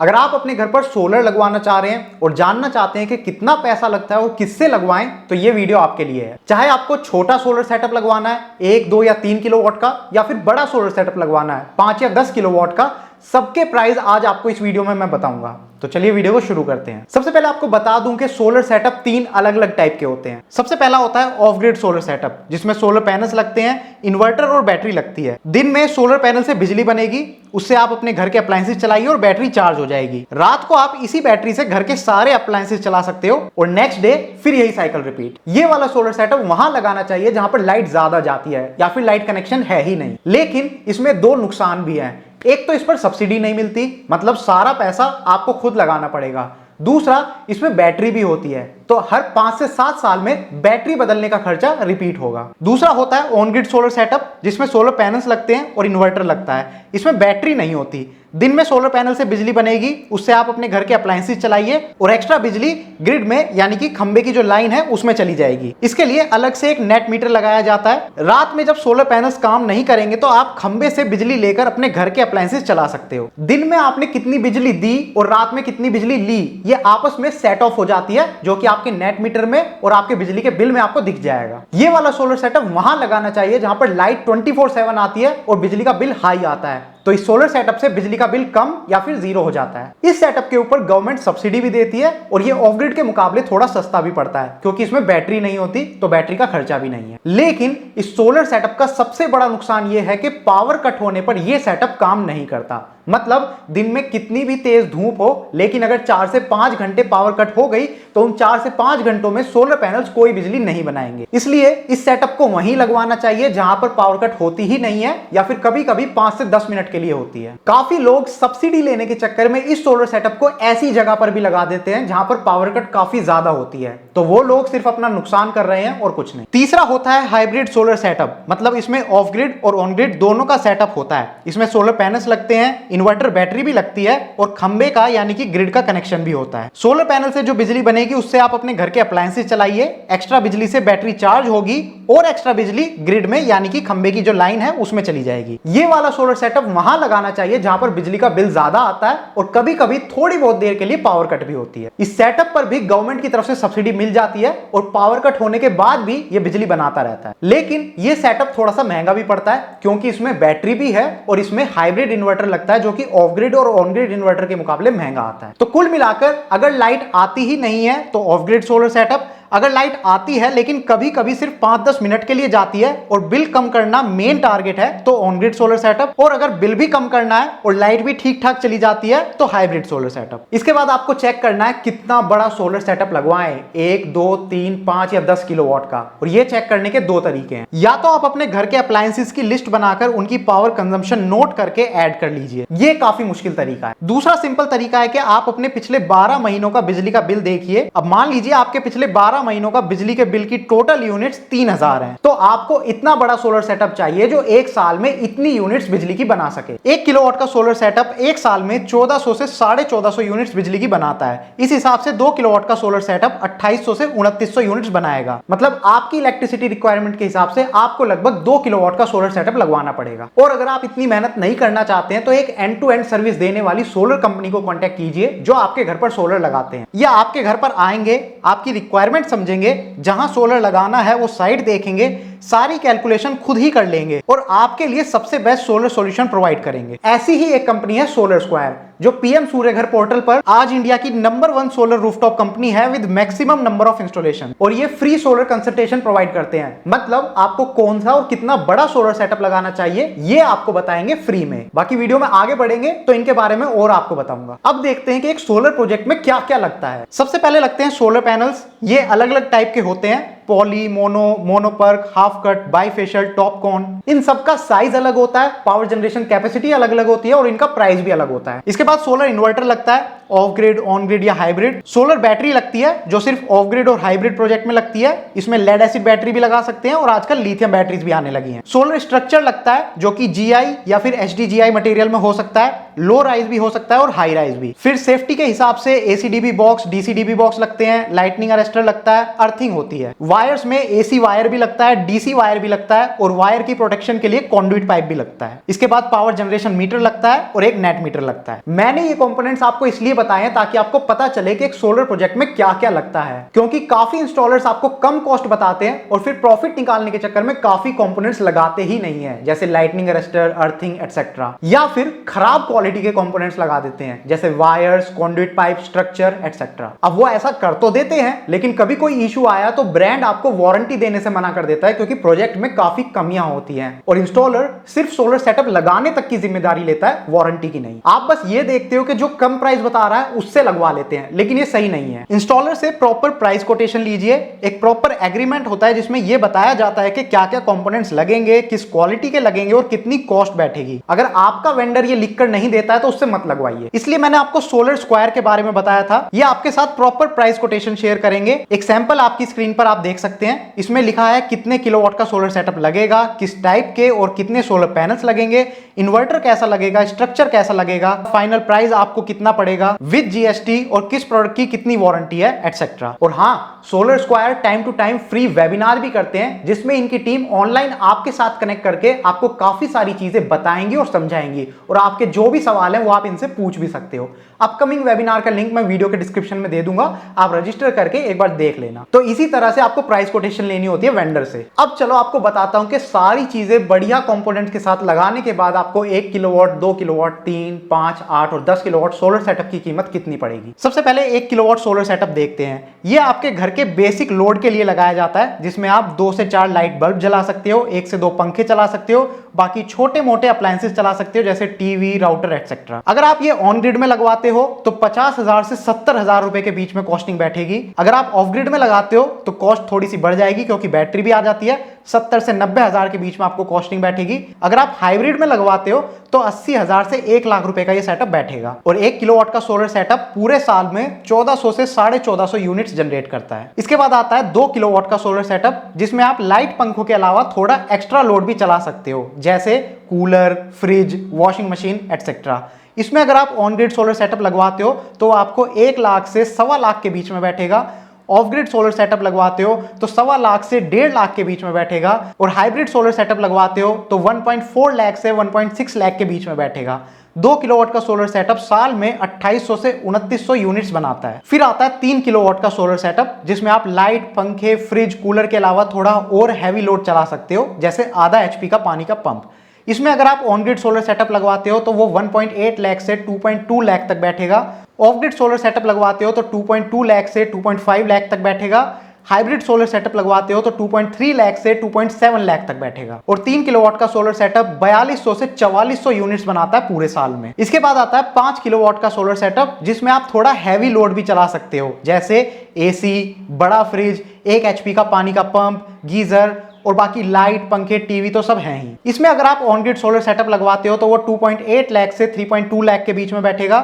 अगर आप अपने घर पर सोलर लगवाना चाह रहे हैं और जानना चाहते हैं कि कितना पैसा लगता है और किससे लगवाएं, तो ये वीडियो आपके लिए है। चाहे आपको छोटा सोलर सेटअप लगवाना है 1, 2 या 3 किलोवाट का, या फिर बड़ा सोलर सेटअप लगवाना है 5 या 10 किलोवाट का, सबके प्राइस आज आपको इस वीडियो में मैं बताऊंगा। तो चलिए वीडियो को शुरू करते हैं। सबसे पहले आपको बता दूं कि सोलर सेटअप 3 अलग अलग टाइप के होते हैं। सबसे पहला होता है ऑफ ग्रिड सोलर सेटअप, जिसमें सोलर पैनल्स लगते हैं, इन्वर्टर और बैटरी लगती है। दिन में सोलर पैनल से बिजली बनेगी, उससे आप अपने घर के अप्लायंसेस चलाइए और बैटरी चार्ज हो जाएगी। रात को आप इसी बैटरी से घर के सारे अप्लायंसेस चला सकते हो और नेक्स्ट डे फिर यही साइकिल रिपीट। ये वाला सोलर सेटअप वहां लगाना चाहिए जहां पर लाइट ज्यादा जाती है या फिर लाइट कनेक्शन है ही नहीं। लेकिन इसमें 2 नुकसान भी हैं। एक तो इस पर सब्सिडी नहीं मिलती, मतलब सारा पैसा आपको खुद लगाना पड़ेगा। दूसरा, इसमें बैटरी भी होती है, तो हर 5 से 7 साल में बैटरी बदलने का खर्चा रिपीट होगा। दूसरा होता है ऑन ग्रिड सोलर सेटअप, जिसमें सोलर पैनल्स लगते हैं और इन्वर्टर लगता है। इसमें बैटरी नहीं होती। दिन में सोलर पैनल से बिजली बनेगी, उससे आप अपने घर के अप्लायंसेस चलाइए और एक्स्ट्रा बिजली ग्रिड में यानी कि खंबे की जो लाइन है उसमें चली जाएगी। इसके लिए अलग से एक नेट मीटर लगाया जाता है। रात में जब सोलर पैनल्स काम नहीं करेंगे तो आप खंबे से बिजली लेकर अपने घर के अप्लायंसेस चला सकते हो। दिन में आपने कितनी बिजली दी और रात में कितनी बिजली ली, ये आपस में सेट ऑफ हो जाती है, जो कि आपके नेट मीटर में और आपके बिजली के बिल में आपको दिख जाएगा। ये वाला सोलर सेटअप वहां लगाना चाहिए जहां पर लाइट 24/7 आती है और बिजली का बिल हाई आता है, तो इस सोलर सेटअप से बिजली का बिल कम या फिर 0 हो जाता है। इस सेटअप के ऊपर गवर्नमेंट सब्सिडी भी देती है और ये ऑफ ग्रिड के मुकाबले थोड़ा सस्ता भी पड़ता है, क्योंकि इसमें बैटरी नहीं होती, तो बैटरी का खर्चा भी नहीं है। लेकिन इस सोलर सेटअप का सबसे बड़ा नुकसान ये है कि पावर कट होने पर यह सेटअप काम नहीं करता। मतलब दिन में कितनी भी तेज धूप हो, लेकिन अगर 4 से 5 घंटे पावर कट हो गई तो उन 4 से 5 घंटों में सोलर पैनल्स कोई बिजली नहीं बनाएंगे। इसलिए इस सेटअप को वहीं लगवाना चाहिए जहां पर पावर कट होती ही नहीं है, या फिर कभी कभी 5 से 10 मिनट के लिए होती है। काफी लोग सब्सिडी लेने के चक्कर में इस सोलर सेटअप को ऐसी जगह पर भी लगा देते हैं जहां पर पावर कट काफी ज्यादा होती है, तो वो लोग सिर्फ अपना नुकसान कर रहे हैं और कुछ नहीं। तीसरा होता है हाइब्रिड सोलर सेटअप, मतलब इसमें ऑफ ग्रिड और ऑन ग्रिड दोनों का सेटअप होता है। इसमें सोलर पैनल्स लगते हैं, इन्वर्टर बैटरी भी लगती है और खंबे का यानी कि ग्रिड का कनेक्शन भी होता है। सोलर पैनल से जो बिजली बनेगी उससे आप अपने घर के अप्लायंसेस चलाइए, एक्स्ट्रा बिजली से बैटरी चार्ज होगी और एक्स्ट्रा बिजली ग्रिड में यानी कि खंबे की जो लाइन है उसमें चली जाएगी। ये वाला सोलर सेटअप वहां लगाना चाहिए जहां पर बिजली का बिल ज्यादा आता है और कभी कभी थोड़ी बहुत देर के लिए पावर कट भी होती है। इस सेटअप पर भी गवर्नमेंट की तरफ से सब्सिडी मिल जाती है और पावर कट होने के बाद भी ये बिजली बनाता रहता है। लेकिन ये सेटअप थोड़ा सा महंगा भी पड़ता है, क्योंकि इसमें बैटरी भी है और इसमें हाइब्रिड इन्वर्टर लगता है, जो कि ऑफ ग्रिड और ऑन ग्रिड इन्वर्टर के मुकाबले महंगा आता है। तो कुल मिलाकर अगर लाइट आती ही नहीं है तो ऑफ ग्रिड सोलर सेटअप, अगर लाइट आती है लेकिन कभी कभी सिर्फ 5-10 मिनट के लिए जाती है और बिल कम करना मेन टारगेट है तो ऑन ग्रिड सोलर सेटअप, और अगर बिल भी कम करना है और लाइट भी ठीक ठाक चली जाती है तो हाइब्रिड सोलर सेटअप। इसके बाद आपको चेक करना है कितना बड़ा सोलर सेटअप लगवाएं, 1, 2, 3, 5 या 10 किलोवाट का। और ये चेक करने के 2 तरीके हैं। या तो आप अपने घर के अप्लायंसेस की लिस्ट बनाकर उनकी पावर कंजम्पशन नोट करके ऐड कर लीजिए, ये काफी मुश्किल तरीका है। दूसरा सिंपल तरीका है कि आप अपने पिछले 12 महीनों का बिजली का बिल देखिए। अब मान लीजिए आपके पिछले 12 महीनों का बिजली के बिल की टोटल यूनिट्स 3000 हैं, तो आपको इतना बड़ा सोलर सेटअप चाहिए जो 1 साल में इतनी यूनिट्स बिजली की बना सके। 1 किलोवाट का सोलर सेटअप 1 साल में 1400 से 1450 यूनिट्स बिजली की बनाता है। इस हिसाब से 2 किलोवाट का सोलर सेटअप 2800 से 2900 यूनिट्स बनाएगा। मतलब आपकी इलेक्ट्रिसिटी रिक्वायरमेंट के हिसाब से आपको लगभग 2 किलोवाट का सोलर सेटअप लगवाना पड़ेगा। और अगर आप इतनी मेहनत नहीं करना चाहते हैं तो एक एंड टू एंड सर्विस देने वाली सोलर कंपनी को कॉन्टैक्ट कीजिए जो आपके घर पर सोलर लगाते हैं, या आपके घर पर आएंगे, आपकी रिक्वायरमेंट समझेंगे, जहां सोलर लगाना है वो साइट देखेंगे, सारी कैलकुलेशन खुद ही कर लेंगे और आपके लिए सबसे बेस्ट सोलर सॉल्यूशन प्रोवाइड करेंगे। ऐसी ही एक कंपनी है सोलर स्क्वायर, जो पीएम सूर्य घर पोर्टल पर आज इंडिया की नंबर 1 सोलर रूफटॉप कंपनी है with maximum number of installation. और ये फ्री सोलर कंसल्टेशन प्रोवाइड करते हैं, मतलब आपको कौन सा और कितना बड़ा सोलर सेटअप लगाना चाहिए ये आपको बताएंगे फ्री में। बाकी वीडियो में आगे बढ़ेंगे तो इनके बारे में और आपको बताऊंगा। अब देखते हैं कि एक सोलर प्रोजेक्ट में क्या क्या लगता है। सबसे पहले लगते हैं सोलर पैनल्स। ये अलग अलग टाइप के होते हैं, poly, mono perc, half cut, bifacial, TOPCon. इन सबका साइज अलग होता है, पावर जनरेशन कैपेसिटी अलग अलग होती है और इनका प्राइस भी अलग होता है। इसके बाद सोलर इन्वर्टर लगता है, ऑफ ग्रिड, ऑन ग्रिड या हाइब्रिड। सोलर बैटरी लगती है जो सिर्फ ऑफ ग्रिड और हाइब्रिड प्रोजेक्ट में लगती है। इसमें लेड एसिड बैटरी भी लगा सकते हैं और आजकल लिथियम बैटरीज भी आने लगी हैं। सोलर स्ट्रक्चर लगता है जो कि जीआई या फिर एचडीजीआई मटेरियल में हो सकता है, लो राइज भी हो सकता है और हाई राइज भी। फिर सेफ्टी के हिसाब से एसीडीबी बॉक्स, डीसीडीबी बॉक्स लगते हैं, लाइटनिंग अरेस्टर लगता है, अर्थिंग होती है। वायर्स में एसी वायर भी लगता है, डीसी वायर भी लगता है और वायर की प्रोटेक्शन के लिए कॉन्डुइट पाइप भी लगता है। इसके बाद पावर जनरेशन मीटर लगता है और एक नेट मीटर लगता है। मैंने ये कंपोनेंट्स आपको इसलिए बताए हैं ताकि आपको पता चले कि एक सोलर प्रोजेक्ट में क्या क्या लगता है, क्योंकि काफी इंस्टॉलर्स आपको कम कॉस्ट बताते हैं और फिर प्रॉफिट निकालने के चक्कर में काफी कंपोनेंट्स लगाते ही नहीं है, जैसे लाइटनिंग अरेस्टर, अर्थिंग एटसेट्रा, या फिर खराब क्वालिटी के कंपोनेंट्स लगा देते हैं जैसे wires, conduit pipe, structure etcetera. अब वो ऐसा कर तो देते हैं, लेकिन कभी कोई इशू आया तो ब्रांड आपको वारंटी देने से मना कर देता है, क्योंकि प्रोजेक्ट में काफी कमियां होती हैं और इंस्टॉलर सिर्फ सोलर सेटअप लगाने तक की जिम्मेदारी लेता है, वारंटी की नहीं। आप बस ये देखते हो कि जो कम प्राइस बता रहा है उससे लगवा लेते हैं, लेकिन ये सही नहीं है। इंस्टॉलर से प्रॉपर प्राइस कोटेशन लीजिए, एक प्रॉपर एग्रीमेंट होता है जिसमें यह बताया जाता है कि क्या क्या कंपोनेंट्स लगेंगे, किस क्वालिटी के लगेंगे और कितनी कॉस्ट बैठेगी। अगर आपका वेंडर ये लिखकर नहीं देता है तो उससे मत लगवाइए। इसलिए मैंने आपको सोलर स्क्वायर के बारे में बताया था। ये आपके साथ प्रॉपर प्राइस कोटेशन शेयर करेंगे। एक सैंपल आपकी स्क्रीन पर आप देख सकते हैं। इसमें लिखा है कितने किलोवाट का सोलर सेटअप लगेगा, किस टाइप के और कितने सोलर पैनल्स लगेंगे, इन्वर्टर कैसा लगेगा, स्ट्रक्चर कैसा लगेगा, फाइनल प्राइस आपको कितना पड़ेगा विद जीएसटी और किस प्रोडक्ट की कितनी वारंटी है एटसेट्रा। और हाँ, Solar Square time to time free webinar भी करते हैं जिसमें इनकी टीम ऑनलाइन आपके साथ कनेक्ट करके आपको काफी सारी चीजें बताएंगी और समझाएंगी और आपके जो भी सवाल है वो आप इनसे पूछ भी सकते हो। अपकमिंग वेबिनार का लिंक मैं वीडियो के डिस्क्रिप्शन में दे दूंगा, आप रजिस्टर करके एक बार देख लेना। तो इसी तरह से आपको प्राइस कोटेशन लेनी होती है वेंडर से। अब चलो आपको बताता हूं कि सारी चीजें बढ़िया कंपोनेंट्स के साथ लगाने के बाद आपको 1 किलोवाट, 2 किलोवाट, 3, 5, 8 और 10 किलोवाट सोलर सेटअप की कीमत कितनी पड़ेगी। सबसे पहले 1 किलोवाट सोलर सेटअप देखते हैं। यह आपके घर के बेसिक लोड के लिए लगाया जाता है, जिसमें आप 2 से 4 लाइट बल्ब जला सकते हो, 1 से 2 पंखे चला सकते हो, बाकी छोटे मोटे अप्लायंसेस चला सकते हो जैसे टीवी, राउटर एटसेट्रा। अगर आप ये ऑन ग्रिड में लगवाते हो तो 50,000 से 70,000 रुपए के बीच में कॉस्टिंग बैठेगी। अगर आप ऑफ ग्रिड में लगाते हो तो कॉस्ट थोड़ी सी बढ़ जाएगी, क्योंकि बैटरी भी आ जाती है। 70 से 90,000 के बीच में आपको कॉस्टिंग बैठेगी। अगर आप हाइब्रिड में लगवाते हो तो 80,000 से 1 लाख रुपए का ये सेटअप बैठेगा। और 1 किलोवाट का सोलर सेटअप पूरे साल में 1400 से 1450 यूनिट्स जनरेट करता है। इसके बाद आता है 2 किलोवाट का सोलर सेटअप, जिसमें आप लाइट पंखों के अलावा थोड़ा एक्स्ट्रा लोड भी चला सकते हो, जैसे cooler, fridge, washing machine etcetera. इसमें अगर आप ऑन ग्रिड सोलर सेटअप लगवाते हो तो आपको 1 लाख से 1.25 लाख के बीच में बैठेगा। ऑफ ग्रिड सोलर सेटअप लगवाते हो तो 1.25 लाख से 1.5 लाख के बीच में बैठेगा। और हाइब्रिड सोलर सेटअप लगवाते हो तो 1.4 लाख से 1.6 लाख के बीच में बैठेगा। 2 किलोवाट का सोलर सेटअप साल में 2800 से 2900 यूनिट्स बनाता है। फिर आता है 3 किलोवाट का सोलर सेटअप, जिसमें आप लाइट, पंखे, फ्रिज, कूलर के अलावा थोड़ा और हैवी लोड चला सकते हो, जैसे आधा एचपी का पानी का पंप। इसमें अगर आप ऑन ग्रिड सोलर सेटअप लगवाते हो तो वो 1.8 लाख से 2.2 लाख तक बैठेगा। ऑफ ग्रिड सोलर सेटअप लगवाते हो तो 2.2 लाख से 2.5 लाख तक बैठेगा। हाइब्रिड सोलर सेटअप लगवाते हो तो 2.3 लाख से 2.7 लाख तक बैठेगा। और 3 किलोवाट का सोलर सेटअप 4200 से 4400 यूनिट्स बनाता है पूरे साल में। इसके बाद आता है 5 किलोवाट का सोलर सेटअप, जिसमें आप थोड़ा हैवी लोड भी चला सकते हो, जैसे एसी, बड़ा फ्रिज, 1 एचपी का पानी का पंप, गीजर और बाकी लाइट, पंखे, टीवी तो सब हैं ही। इसमें अगर आप ऑन ग्रिड सोलर सेटअप लगवाते हो तो वो 2.8 लाख से 3.2 लाख के बीच में बैठेगा।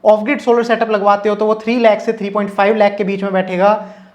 ऑफ ग्रिड सोलर सेटअप लगवाते हो तो वो 3 लाख से 3.5 लाख के बीच में बैठेगा।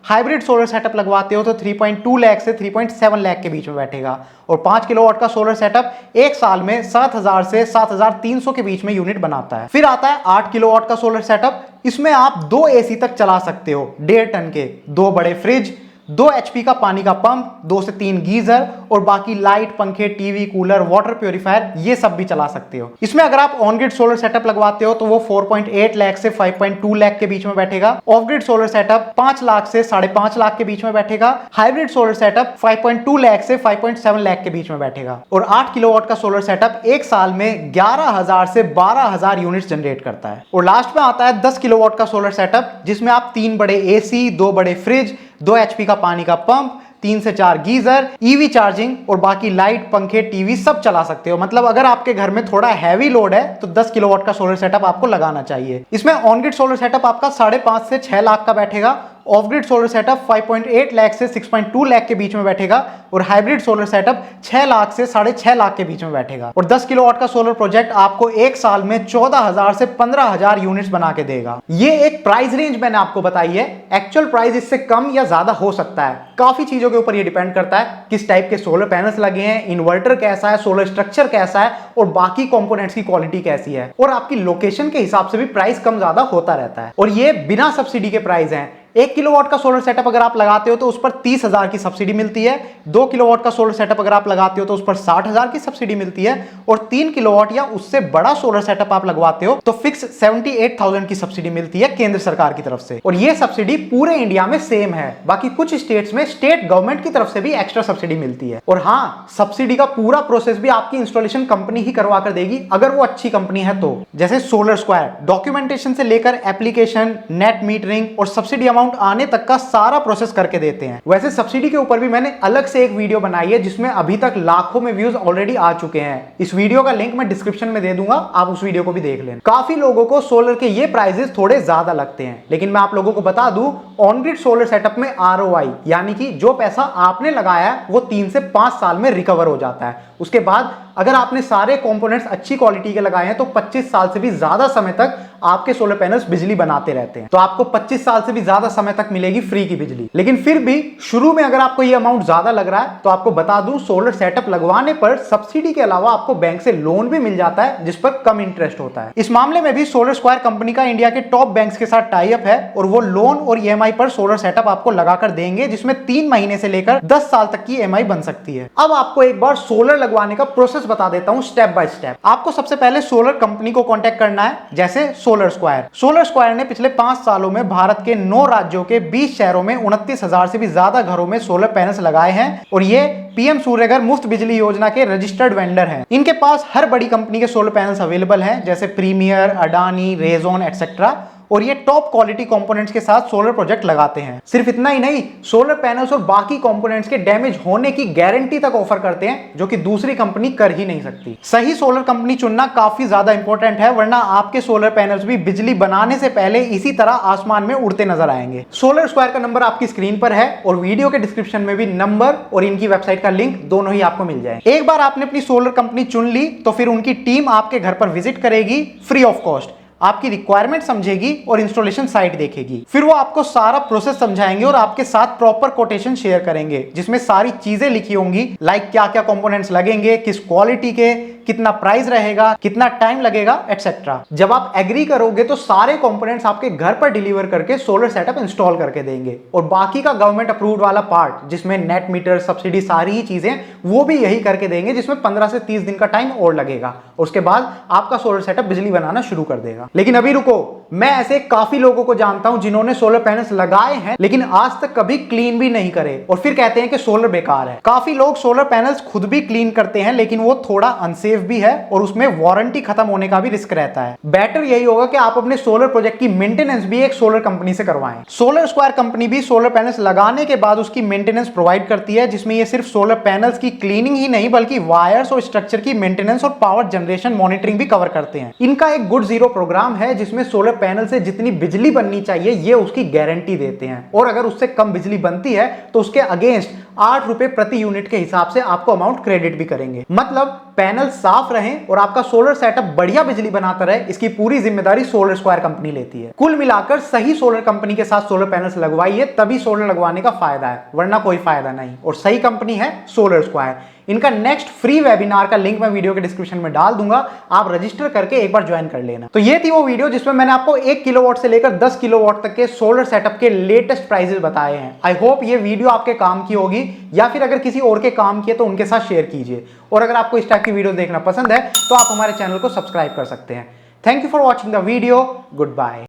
हाइब्रिड सोलर सेटअप लगवाते हो तो 3.2 लाख से 3.7 लाख के बीच में बैठेगा। और 5 किलोवाट का सोलर सेटअप एक साल में 7,000 से 7,300 के बीच में यूनिट बनाता है। फिर आता है 8 किलोवाट का सोलर सेटअप। इसमें आप 2 एसी तक चला सकते हो, 1.5 टन के, 2 बड़े फ्रिज, 2 एचपी का पानी का पंप, 2 से 3 गीजर और बाकी लाइट, पंखे, टीवी, कूलर, वाटर प्योरीफायर, ये सब भी चला सकते हो। इसमें अगर आप ऑन ग्रिड सोलर सेटअप लगवाते हो तो वो 4.8 लाख से 5.2 लाख के बीच में बैठेगा। Of grid solar setup 5 lakh से 5.5 लाख के बीच में बैठेगा। हाइब्रिड सोलर सेटअप 5.2 लाख से 5.7 लाख के बीच में बैठेगा। और 8 किलोवाट का सोलर सेटअप एक साल में 11,000 से 12,000 यूनिट्स जनरेट करता है। और लास्ट में आता है 10 किलोवाट का सोलर सेटअप, जिसमें आप 3 बड़े एसी, 2 बड़े फ्रिज, 2 एचपी का पानी का पंप, 3 से 4 गीजर, ईवी चार्जिंग और बाकी लाइट, पंखे, टीवी सब चला सकते हो। मतलब अगर आपके घर में थोड़ा हैवी लोड है तो 10 किलोवाट का सोलर सेटअप आपको लगाना चाहिए। इसमें ऑन ग्रिड सोलर सेटअप आपका 5.5 से 6 लाख का बैठेगा। Of grid solar setup 5.8 lakh से 6.2 लाख के बीच में बैठेगा। और हाइब्रिड सोलर सेटअप 6 लाख से 6.5 लाख के बीच में बैठेगा। और 10 किलोवाट का सोलर प्रोजेक्ट आपको एक साल में 14,000 से 15,000 यूनिट्स बना के देगा। ये एक प्राइस रेंज मैंने आपको बताई है। एक्चुअल प्राइस इससे कम या ज्यादा हो सकता है, काफी चीजों के ऊपर ये डिपेंड करता है, किस टाइप के सोलर पैनल्स लगे हैं, इन्वर्टर कैसा है, सोलर स्ट्रक्चर कैसा है और बाकी कंपोनेंट्स की क्वालिटी कैसी है। और आपकी लोकेशन के हिसाब से भी प्राइस कम ज्यादा होता रहता है। और ये बिना सब्सिडी के प्राइस हैं। 1 किलोवाट का सोलर सेटअप अगर आप लगाते हो तो उस पर 30,000 की सब्सिडी मिलती है। 2 किलोवाट का सोलर सेटअप अगर आप लगाते हो तो उस पर 60,000 की सब्सिडी मिलती है। और 3 किलोवाट या उससे बड़ा सोलर सेटअप आप लगवाते हो तो फिक्स 78,000 की सब्सिडी मिलती है केंद्र सरकार की तरफ से। और यह सब्सिडी पूरे इंडिया में सेम है। बाकी कुछ स्टेट्स में स्टेट गवर्नमेंट की तरफ से भी एक्स्ट्रा सब्सिडी मिलती है। और हाँ, सब्सिडी का पूरा प्रोसेस भी आपकी इंस्टॉलेशन कंपनी ही करवा कर देगी अगर वो अच्छी कंपनी है तो। जैसे सोलर स्क्वायर डॉक्यूमेंटेशन से लेकर एप्लीकेशन, नेट मीटरिंग और सब्सिडी अमाउंट आने तक का सारा प्रोसेस करके देते हैं। वैसे सब्सिडी के ऊपर भी मैंने अलग से एक वीडियो बनाई है जिसमें अभी तक लाखों में व्यूज ऑलरेडी आ चुके हैं। इस वीडियो का लिंक मैं डिस्क्रिप्शन में दे दूंगा, आप उस वीडियो को भी देख लेना। काफी लोगों को सोलर के ये प्राइसेस थोड़े ज्यादा लगते हैं, लेकिन मैं आप लोगों को बता दूं ऑन ग्रिड सोलर सेटअप में ROI यानी कि जो पैसा आपने लगाया है वो 3 से 5 साल में रिकवर हो जाता है। उसके बाद अगर आपने सारे कंपोनेंट्स अच्छी क्वालिटी के लगाए हैं तो 25 साल से भी ज्यादा समय तक आपके सोलर पैनल्स बिजली बनाते रहते हैं। तो आपको 25 साल से भी ज्यादा समय तक मिलेगी फ्री की बिजली। लेकिन फिर भी शुरू में अगर आपको ये अमाउंट ज्यादा लग रहा है तो आपको बता दूं सोलर सेटअप लगवाने पर सब्सिडी के अलावा आपको बैंक से लोन भी मिल जाता है जिस पर कम इंटरेस्ट होता है। इस मामले में भी सोलर स्क्वायर कंपनी का इंडिया के टॉप बैंक्स के साथ टाई अप है और वो लोन और EMI पर सोलर सेटअप आपको लगाकर देंगे जिसमें 3 महीने से लेकर 10 साल तक की EMI बन सकती है। अब आपको एक बार सोलर लगवाने का प्रोसेस बता देता हूं स्टेप बाय स्टेप। आपको सबसे पहले सोलर कंपनी को कांटेक्ट करना है, जैसे सोलर स्क्वायर। सोलर स्क्वायर ने पिछले 5 सालों में भारत के 9 राज्यों के 20 शहरों में 29,000 से भी ज्यादा घरों में सोलर पैनल्स लगाए हैं और ये PM सूर्यघर मुफ्त बिजली योजना के रजिस्टर्ड वेंडर हैं। इनके पास हर बड़ी कंपनी के सोलर पैनल्स अवेलेबल हैं जैसे प्रीमियर, अडानी, रेजोन एटसेट्रा। और ये टॉप क्वालिटी कंपोनेंट्स के साथ सोलर प्रोजेक्ट लगाते हैं। सिर्फ इतना ही नहीं, सोलर पैनल्स और बाकी कंपोनेंट्स के डैमेज होने की गारंटी तक ऑफर करते हैं जो कि दूसरी कंपनी कर ही नहीं सकती। सही सोलर कंपनी चुनना काफी ज्यादा इंपॉर्टेंट है, वरना आपके सोलर पैनल्स भी बिजली बनाने से पहले इसी तरह आसमान में उड़ते नजर आएंगे। सोलर स्क्वायर का नंबर आपकी स्क्रीन पर है और वीडियो के डिस्क्रिप्शन में भी नंबर और इनकी वेबसाइट का लिंक दोनों ही आपको मिल जाए। एक बार आपने अपनी सोलर कंपनी चुन ली तो फिर उनकी टीम आपके घर पर विजिट करेगी फ्री ऑफ कॉस्ट, आपकी रिक्वायरमेंट समझेगी और इंस्टॉलेशन साइट देखेगी। फिर वो आपको सारा प्रोसेस समझाएंगे और आपके साथ प्रॉपर कोटेशन शेयर करेंगे जिसमें सारी चीजें लिखी होंगी, लाइक क्या क्या कंपोनेंट्स लगेंगे, किस क्वालिटी के, कितना प्राइस रहेगा, कितना टाइम लगेगा, एटसेट्रा। जब आप एग्री करोगे तो सारे कंपोनेंट्स आपके घर पर डिलीवर करके सोलर सेटअप इंस्टॉल करके देंगे। और बाकी का गवर्नमेंट अप्रूव्ड वाला पार्ट जिसमें नेट मीटर, सब्सिडी, सारी ही चीजें वो भी यही करके देंगे जिसमें 15 से 30 दिन का टाइम और लगेगा। उसके बाद आपका सोलर सेटअप बिजली बनाना शुरू कर देगा। लेकिन अभी रुको, मैं ऐसे काफी लोगों को जानता हूं जिन्होंने सोलर पैनल्स लगाए हैं लेकिन आज तक कभी क्लीन भी नहीं करे और फिर कहते हैं कि सोलर बेकार है। काफी लोग सोलर पैनल्स खुद भी क्लीन करते हैं लेकिन वो थोड़ा अनसेफ भी है और उसमें वारंटी खत्म होने का भी रिस्क रहता है। बेटर यही होगा कि आप अपने सोलर प्रोजेक्ट की मेंटेनेंस भी एक सोलर कंपनी से करवाएं। सोलर स्क्वायर कंपनी भी सोलर पैनल्स लगाने के बाद उसकी मेंटेनेंस प्रोवाइड करती है जिसमें ये सिर्फ सोलर पैनल्स की क्लीनिंग ही नहीं बल्कि वायर्स और स्ट्रक्चर की मेंटेनेंस और पावर जनरेशन मॉनिटरिंग भी कवर करते हैं। इनका एक गुड जीरो प्रोग्राम है जिसमें सोलर पैनल से जितनी बिजली बननी चाहिए ये उसकी गारंटी देते हैं और अगर उससे कम बिजली बनती है तो उसके अगेंस्ट 8 रुपए प्रति यूनिट के हिसाब से आपको अमाउंट क्रेडिट भी करेंगे। मतलब पैनल साफ रहें और आपका सोलर सेटअप बढ़िया बिजली बनाता रहे, इसकी पूरी जिम्मेदारी सोलर स्क्वायर कंपनी लेती है। कुल मिलाकर सही सोलर कंपनी के साथ सोलर पैनल्स लगवाइए तभी सोलर लगवाने का फायदा है, वरना कोई फायदा नहीं। और सही कंपनी है सोलर स्क्वायर। इनका नेक्स्ट फ्री वेबिनार का लिंक मैं वीडियो के डिस्क्रिप्शन में डाल दूंगा, आप रजिस्टर करके एक बार ज्वाइन कर लेना। तो ये थी वो वीडियो जिसमें मैंने आपको 1 किलोवाट से लेकर 10 किलोवाट तक के सोलर सेटअप के लेटेस्ट प्राइसेस बताए हैं। आई होप ये वीडियो आपके काम की होगी या फिर अगर किसी और के काम की है तो उनके साथ शेयर कीजिए। और अगर आपको इस टाइप की वीडियो देखना पसंद है तो आप हमारे चैनल को सब्सक्राइब कर सकते हैं। Thank you for watching the video. Good bye.